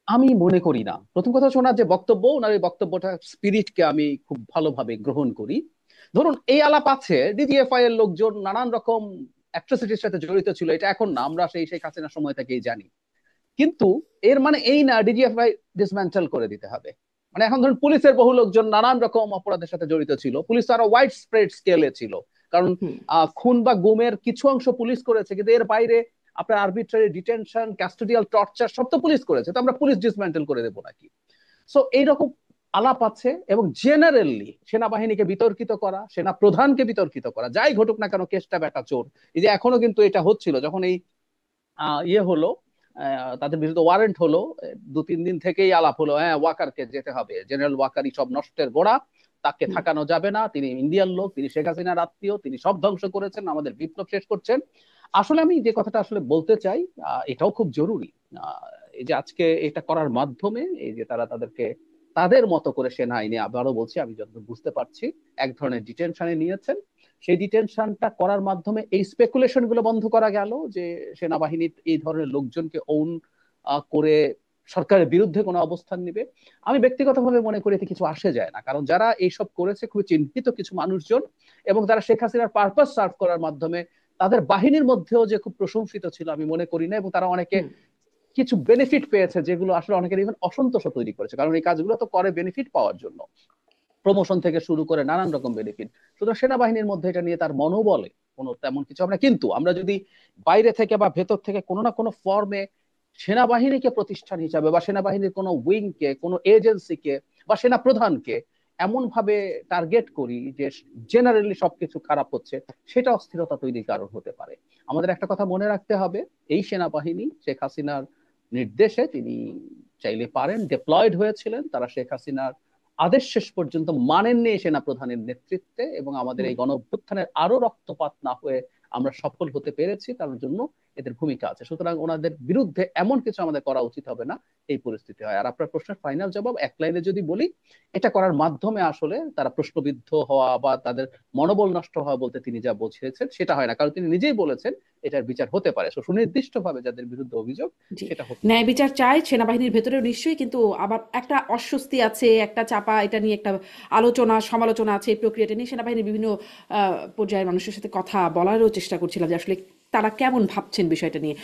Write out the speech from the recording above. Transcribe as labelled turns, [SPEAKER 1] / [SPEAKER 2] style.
[SPEAKER 1] আমি মনে করি না। প্রথম কথা, শোনার যে বক্তব্য, ওনার এই বক্তব্যটা স্পিরিটকে আমি খুব ভালোভাবে গ্রহণ করি। ধরুন, এই আলাপ আছে ডিজিএফআই এর লোকজন নানান রকম অ্যাট্রোসিটির সাথে জড়িত ছিল, এটা এখন না, আমরা সেই শেখ হাসিনার সময় থেকেই জানি। কিন্তু এর মানে এই না ডিজিএফআই ডিসম্যান্টেল করে দিতে হবে। মানে এখন ধরুন, পুলিশের বহু লোকজন নানান রকম অপরাধের সাথে জড়িত ছিল, পুলিশ তো আরো ওয়াইড স্প্রেড স্কেলে ছিল। কারণ
[SPEAKER 2] হুম।
[SPEAKER 1] খুন বা গুমের কিছু অংশ পুলিশ করেছে, কিন্তু এর বাইরে আপনার আরবিট্রারি ডিটেনশন, ক্যাস্টোডিয়াল টর্চার সব তো পুলিশ করেছে, তো আমরা পুলিশ ডিসম্যান্টেল করে দেবো নাকি? সো এইরকম আলাপ আছে। এবং জেনারেলি সেনাবাহিনীকে বিতর্কিত করা, সেনা প্রধানকে বিতর্কিত করা, যাই ঘটুক না কেন, কেসটা বেটা চোর। এই যে এখনো কিন্তু এটা হচ্ছিল, যখন এই ইয়ে হলো, তাদের বিরুদ্ধে ওয়ারেন্ট হলো, 2-3 দিন থেকেই আলাপ হলো, হ্যাঁ ওয়াকারকে যেতে হবে, জেনারেল ওয়াকারই সব নষ্টের গোড়া, তাকে
[SPEAKER 2] হুম।
[SPEAKER 1] থাকানো যাবে না, তিনি ইন্ডিয়ান লোক, তিনি শেখ হাসিনার আত্মীয়, তিনি সব ধ্বংস করেছেন, আমাদের বিপ্লব শেষ করছেন। আসলে আমি যে কথাটা আসলে বলতে চাই, এটাও খুব জরুরি। এই যে আজকে এটা করার মাধ্যমে, এই যে তারা তাদেরকে তাদের মতো করে সেনা আইনে, আবারও বলছি, আমি যতদূর বুঝতে পারছি, এক ধরনের ডিটেনশনে নিয়েছেন। সেই ডিটেনশনটা করার মাধ্যমে এই স্পেকুলেশন গুলো বন্ধ করা গেল যে সেনাবাহিনী এই ধরনের লোকজনকে ওন করে সরকারের বিরুদ্ধে কোনো অবস্থান নিবে। আমি ব্যক্তিগতভাবে মনে করি এতে কিছু আসে যায় না, কারণ যারা এইসব করেছে খুবই চিহ্নিত কিছু মানুষজন, এবং তারা শেখ হাসিনার পারপাস সার্ভ করার মাধ্যমে তাদের বাহিনীর মধ্যেও যে খুব প্রশংসিত ছিল আমি মনে করি না। এবং তারা অনেকে
[SPEAKER 2] হুম।
[SPEAKER 1] কিছু বেনিফিট পেয়েছে, যেগুলো আসলে অনেকের ইভেন অসন্তোষ তৈরি করেছে, কারণ এই কাজগুলো তো করে বেনিফিট পাওয়ার জন্য, প্রমোশন থেকে শুরু করে নানান রকম বেনিফিট। সুতরাং সেনাবাহিনীর মধ্যে এটা নিয়ে তার মনোবলে কোনো তেমন কিছু হবে না। কিন্তু আমরা যদি বাইরে থেকে বা ভেতর থেকে কোনো না কোনো ফর্মে সেনাবাহিনীকে প্রতিষ্ঠান হিসাবে, বা সেনাবাহিনীর কোনো উইংকে, কোনো এজেন্সিকে, বা সেনা প্রধানকে এমন ভাবে টার্গেট করি যে জেনারেলি সবকিছু খারাপ হচ্ছে, সেটা অস্থিরতা তৈরির কারণ হতে পারে। আমাদের একটা কথা মনে রাখতে হবে, এই সেনাবাহিনী শেখ হাসিনার নির্দেশে, তিনি চাইলে পারেন ডিপ্লয়েড হয়েছিলেন, তারা শেখ হাসিনার আদেশ শেষ পর্যন্ত মানেননি সেনা প্রধানের নেতৃত্বে, এবং আমাদের
[SPEAKER 2] হুম।
[SPEAKER 1] এই গণ অভ্যুত্থানের আরো রক্তপাত না হয়ে আমরা সফল হতে পেরেছি, তার জন্য এদের ভূমিকা আছে। সুতরাং ওনাদের বিরুদ্ধে এমন কিছু আমাদের করা উচিত হবে না এই পরিস্থিতি হয়। আর আপনার প্রশ্নের ফাইনাল জবাব এক লাইনে যদি বলি, এটা করার মাধ্যমে আসলে তারা প্রশ্নবিদ্ধ হওয়া বা তাদের মনোবল নষ্ট হওয়া বলতে তিনি যা বুঝিয়েছেন সেটা হয় না, কারণ তিনি নিজেই বলেছেন এটার বিচার হতে পারে। সুনির্দিষ্ট ভাবে যাদের বিরুদ্ধে অভিযোগ,
[SPEAKER 2] জি।
[SPEAKER 1] সেটা হতে
[SPEAKER 2] ন্যায়
[SPEAKER 1] পারে।
[SPEAKER 2] বিচার চাই সেনাবাহিনীর ভেতরেও নিশ্চয়ই, কিন্তু আবার একটা অস্বস্তি আছে, একটা চাপা, এটা নিয়ে একটা আলোচনা সমালোচনা আছে। এই প্রক্রিয়াটা নিয়ে সেনাবাহিনীর বিভিন্ন পর্যায়ের মানুষের সাথে কথা বলারও চেষ্টা করছিলাম যে আসলে তারা কেমন ভাবছেন বিষয়টা নিয়ে।